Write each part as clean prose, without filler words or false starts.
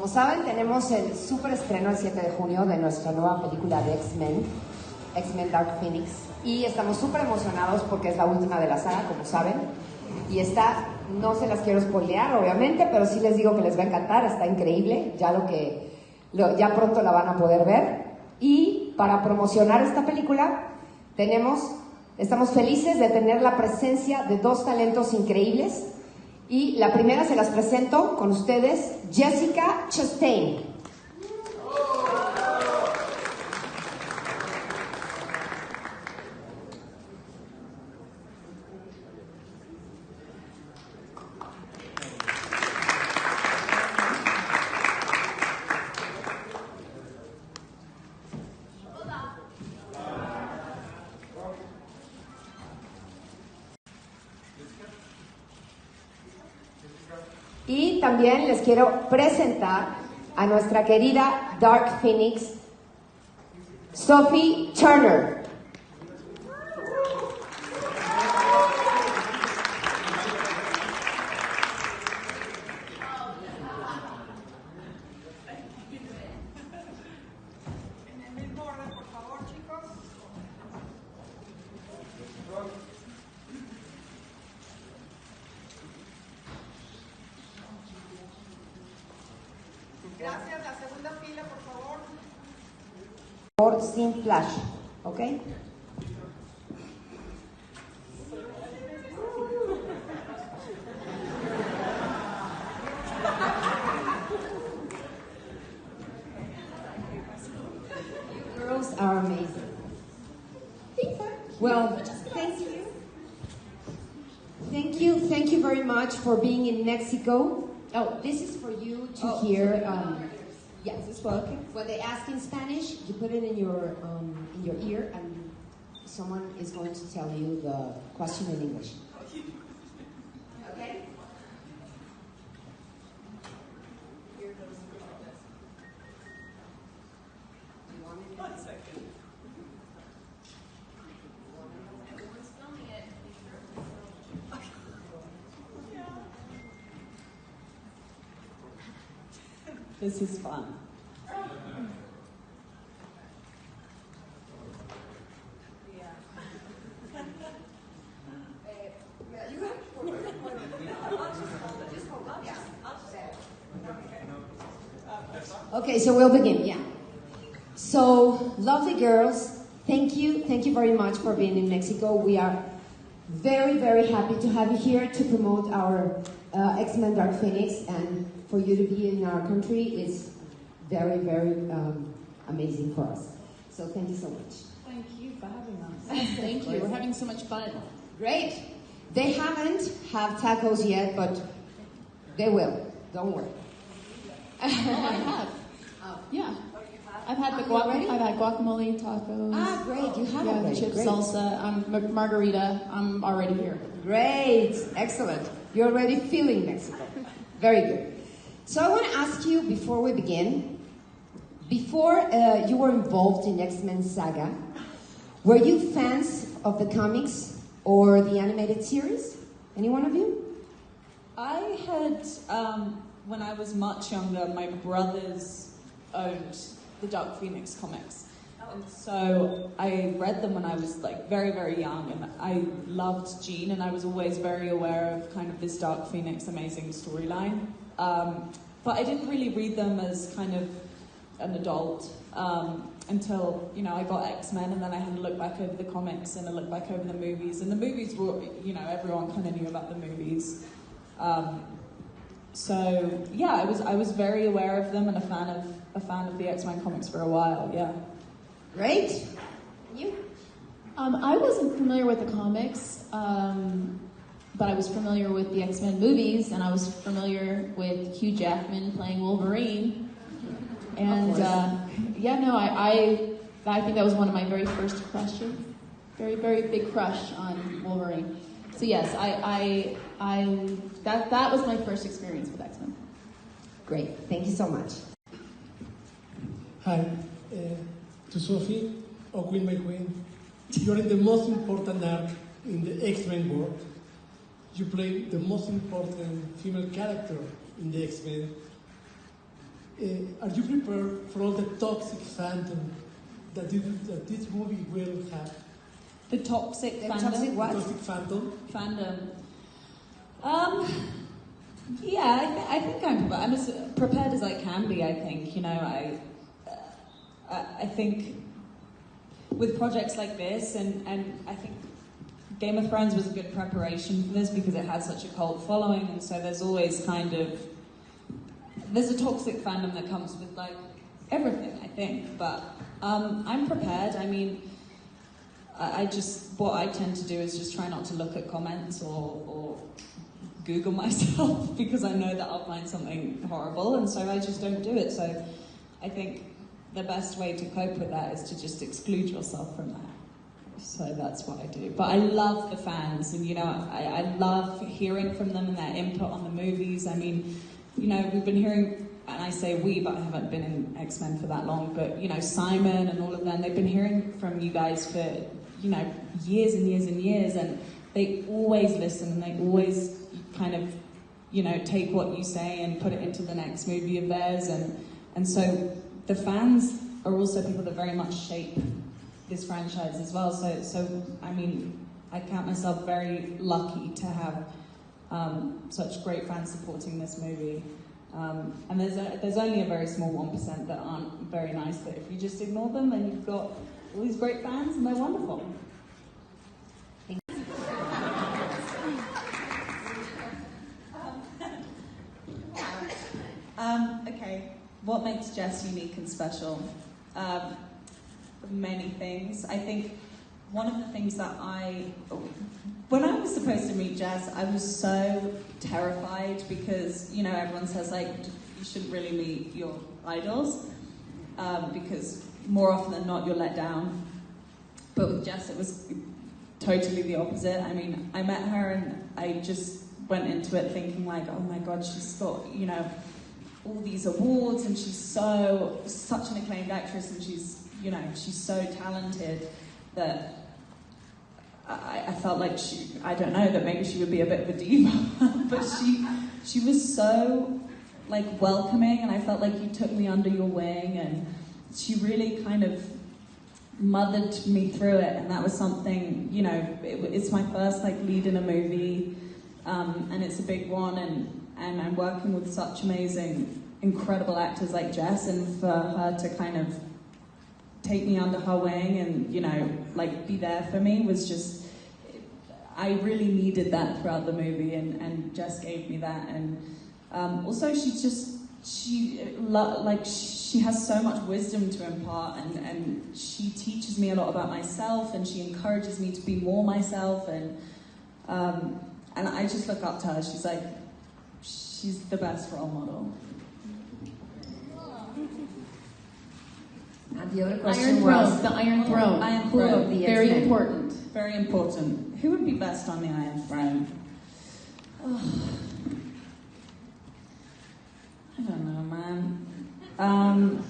Como saben, tenemos el super estreno el 7 de junio de nuestra nueva película de X-Men Dark Phoenix. Y estamos súper emocionados porque es la última de la saga, como saben. Y está, no se las quiero spoilear, obviamente, pero sí les digo que les va a encantar, está increíble. Ya pronto la van a poder ver. Y para promocionar esta película, estamos felices de tener la presencia de dos talentos increíbles. Y la primera se las presento con ustedes, Jessica Chastain. Y también les quiero presentar a nuestra querida Dark Phoenix, Sophie Turner. Gracias, la segunda fila, por favor. Por sin flash, ¿ok? You girls are amazing. Well, thank you very much for being in Mexico. Oh, this is for you to hear. Yeah, is this working? When they ask in Spanish, you put it in your ear, and someone is going to tell you the question in English. Okay? Here goes the process. Do you want me to? 1 second. Everyone's filming it. Be sure it's This is fun. Okay, so we'll begin, yeah. So, lovely girls, thank you very much for being in Mexico. We are very, very happy to have you here to promote our X-Men Dark Phoenix, and for you to be in our country is very, very amazing for us. So thank you so much. Thank you for having us. Thank you. We're having so much fun. Great. They haven't had tacos yet, but they will. Don't worry. I have. Yeah. I've had guacamole, tacos. Ah, great. You have already. Chips, Great. salsa, margarita. I'm already here. Great. Excellent. You're already feeling Mexico. Very good. So I want to ask you before we begin, before you were involved in X-Men saga, were you fans of the comics or the animated series? Any one of you? I had, when I was much younger, my brothers owned the Dark Phoenix comics. And so I read them when I was like very, very young, and I loved Jean, and I was always very aware of kind of this Dark Phoenix amazing storyline. But I didn't really read them as kind of an adult until, I got X-Men, and then I had to look back over the comics and I looked back over the movies. And the movies were, everyone kind of knew about the movies. So yeah, I was very aware of them and a fan of the X-Men comics for a while. Yeah. Great. And you? I wasn't familiar with the comics, but I was familiar with the X-Men movies, and I was familiar with Hugh Jackman playing Wolverine. And I think that was one of my very first crushes. Very, very big crush on Wolverine. So yes, that was my first experience with X-Men. Great. Thank you so much. Hi, to Sophie, or Queen by Queen. You're in the most important arc in the X-Men world. You play the most important female character in the X-Men. Are you prepared for all the toxic fandom that this movie will have? The toxic fandom? Toxic what? Toxic fandom. Yeah, I think I'm as prepared as I can be. I think, you know, I think with projects like this, and I think Game of Thrones was a good preparation for this because it had such a cult following, and so there's always there's a toxic fandom that comes with like everything, I think, but I'm prepared. I mean, what I tend to do is just try not to look at comments or Google myself because I know that I'll find something horrible, and so I just don't do it. So I think the best way to cope with that is to just exclude yourself from that. So that's what I do. But I love the fans, and you know, I love hearing from them and their input on the movies. I mean, you know, we've been hearing, and I say we, but I haven't been in X-Men for that long, but you know, Simon and all of them, they've been hearing from you guys for, you know, years and years and years, and they always listen, and they always kind of, you know, take what you say and put it into the next movie of theirs, and so the fans are also people that very much shape this franchise as well. So I mean, I count myself very lucky to have such great fans supporting this movie. And there's only a very small 1% that aren't very nice, but if you just ignore them, then you've got all these great fans, and they're wonderful. Okay, what makes Jess unique and special? Many things. I think one of the things that when I was supposed to meet Jess, I was so terrified because, you know, everyone says, like, you shouldn't really meet your idols because more often than not, you're let down. But with Jess, it was totally the opposite. I mean, I met her and I just went into it thinking, like, oh my God, she's got, you know, all these awards, and she's such an acclaimed actress, and she's, you know, she's so talented that I felt like I don't know, that maybe she would be a bit of a diva, but she was so, like, welcoming, and I felt like you took me under your wing, and she really kind of mothered me through it, and that was something, you know, it's my first, like, lead in a movie, and it's a big one, and I'm working with such amazing, incredible actors like Jess, and for her to kind of take me under her wing and, you know, like, be there for me was just, I really needed that throughout the movie, and Jess gave me that, and also she has so much wisdom to impart, and she teaches me a lot about myself, and she encourages me to be more myself, and I just look up to her. She's the best role model. And the other question was... The Iron Throne. Iron Throne. Very important. Very important. Who would be best on the Iron Throne? Oh. I don't know, man.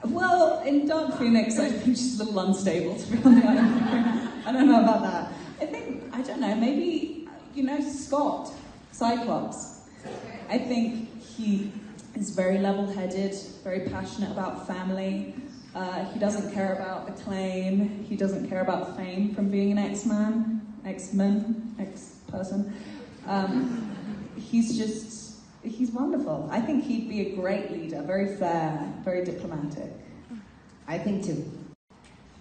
Well, in Dark Phoenix, I think she's a little unstable to be on the Iron Throne. I don't know about that. I don't know, maybe, you know, Scott, Cyclops. I think he is very level-headed, very passionate about family. He doesn't care about acclaim. He doesn't care about fame from being an X-person. He's wonderful. I think he'd be a great leader, very fair, very diplomatic. I think too.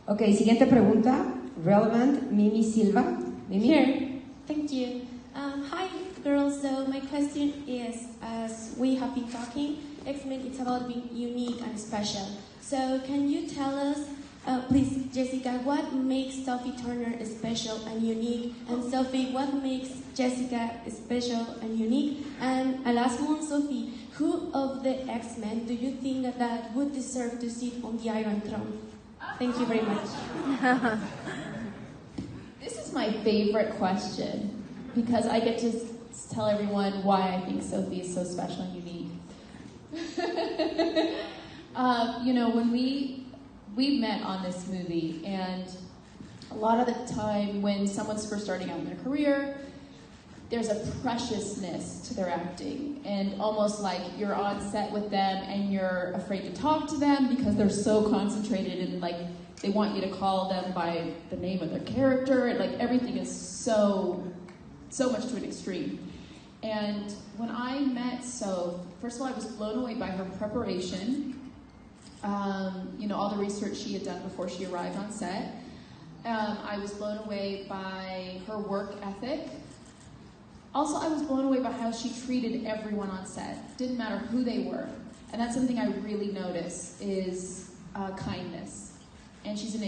Okay, siguiente pregunta. Relevant, Mimi Silva. Mimi? Here. Thank you. Hi, girls. So my question is, as we have been talking, X-Men, it's about being unique and special. So can you tell us, please, Jessica, what makes Sophie Turner special and unique? And Sophie, what makes Jessica special and unique? And a last one, Sophie, who of the X-Men do you think that would deserve to sit on the Iron Throne? Thank you very much. This is my favorite question because I get to tell everyone why I think Sophie is so special and unique. You know, when we met on this movie, and a lot of the time when someone's first starting out in their career, there's a preciousness to their acting, and almost like you're on set with them and you're afraid to talk to them because they're so concentrated and like they want you to call them by the name of their character. Like everything is so much to an extreme. And when I met Soph, first of all, I was blown away by her preparation. All the research she had done before she arrived on set. I was blown away by her work ethic. Also, I was blown away by how she treated everyone on set. Didn't matter who they were. And that's something I really notice is kindness. And she's an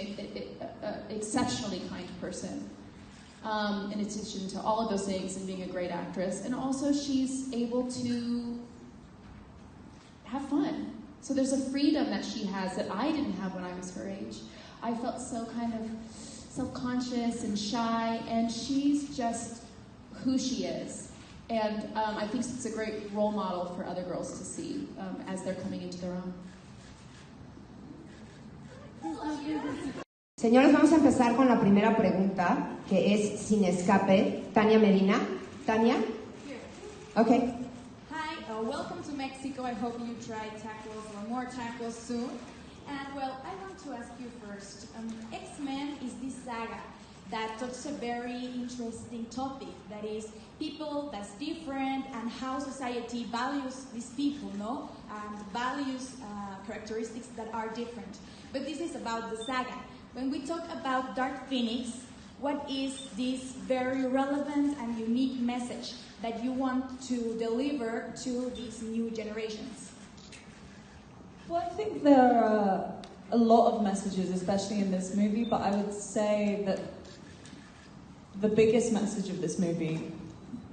exceptionally kind person. In addition to all of those things and being a great actress. And also she's able to have fun. So there's a freedom that she has that I didn't have when I was her age. I felt so kind of self-conscious and shy, and she's just who she is. And I think it's a great role model for other girls to see as they're coming into their own. Señores, vamos a empezar con la primera pregunta, que es sin escape. Tania Medina. Tania? Okay. Hi, welcome to Mexico. I hope you try tacos or more tacos soon. And well, I want to ask you first. X-Men is this saga that touches a very interesting topic, that is people that's different and how society values these people, no? And values characteristics that are different. But this is about the saga. When we talk about Dark Phoenix, what is this very relevant and unique message that you want to deliver to these new generations? Well, I think there are a lot of messages, especially in this movie, but I would say that the biggest message of this movie,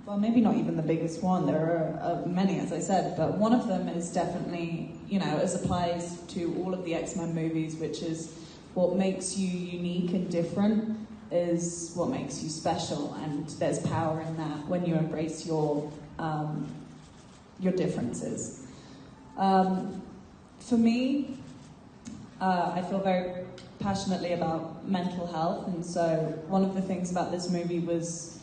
well, maybe not even the biggest one, there are many, as I said, but one of them is definitely, as applies to all of the X-Men movies, which is what makes you unique and different is what makes you special, and there's power in that when you embrace your differences. For me, I feel very passionately about mental health, and so one of the things about this movie was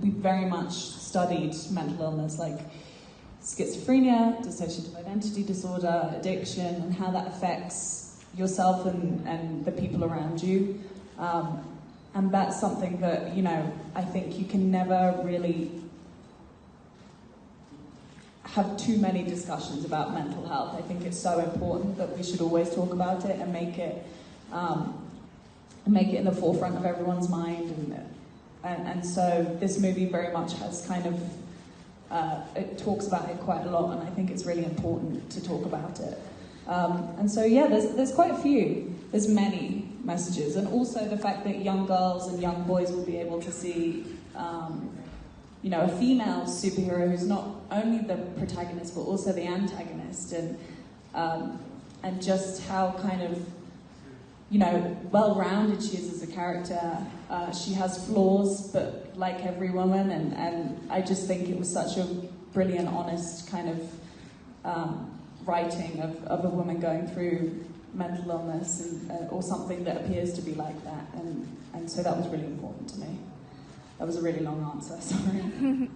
we very much studied mental illness, like schizophrenia, dissociative identity disorder, addiction, and how that affects yourself and the people around you. And that's something that, I think you can never really have too many discussions about mental health. I think it's so important that we should always talk about it and make it in the forefront of everyone's mind. And so this movie very much has kind of, it talks about it quite a lot, and I think it's really important to talk about it. And so, yeah, there's quite a few. There's many messages, and also the fact that young girls and young boys will be able to see, a female superhero who's not only the protagonist but also the antagonist, and just how kind of, well-rounded she is as a character. She has flaws, but like every woman, and I just think it was such a brilliant, honest kind of writing of a woman going through mental illness or something that appears to be like that, and so that was really important to me. That was a really long answer, sorry.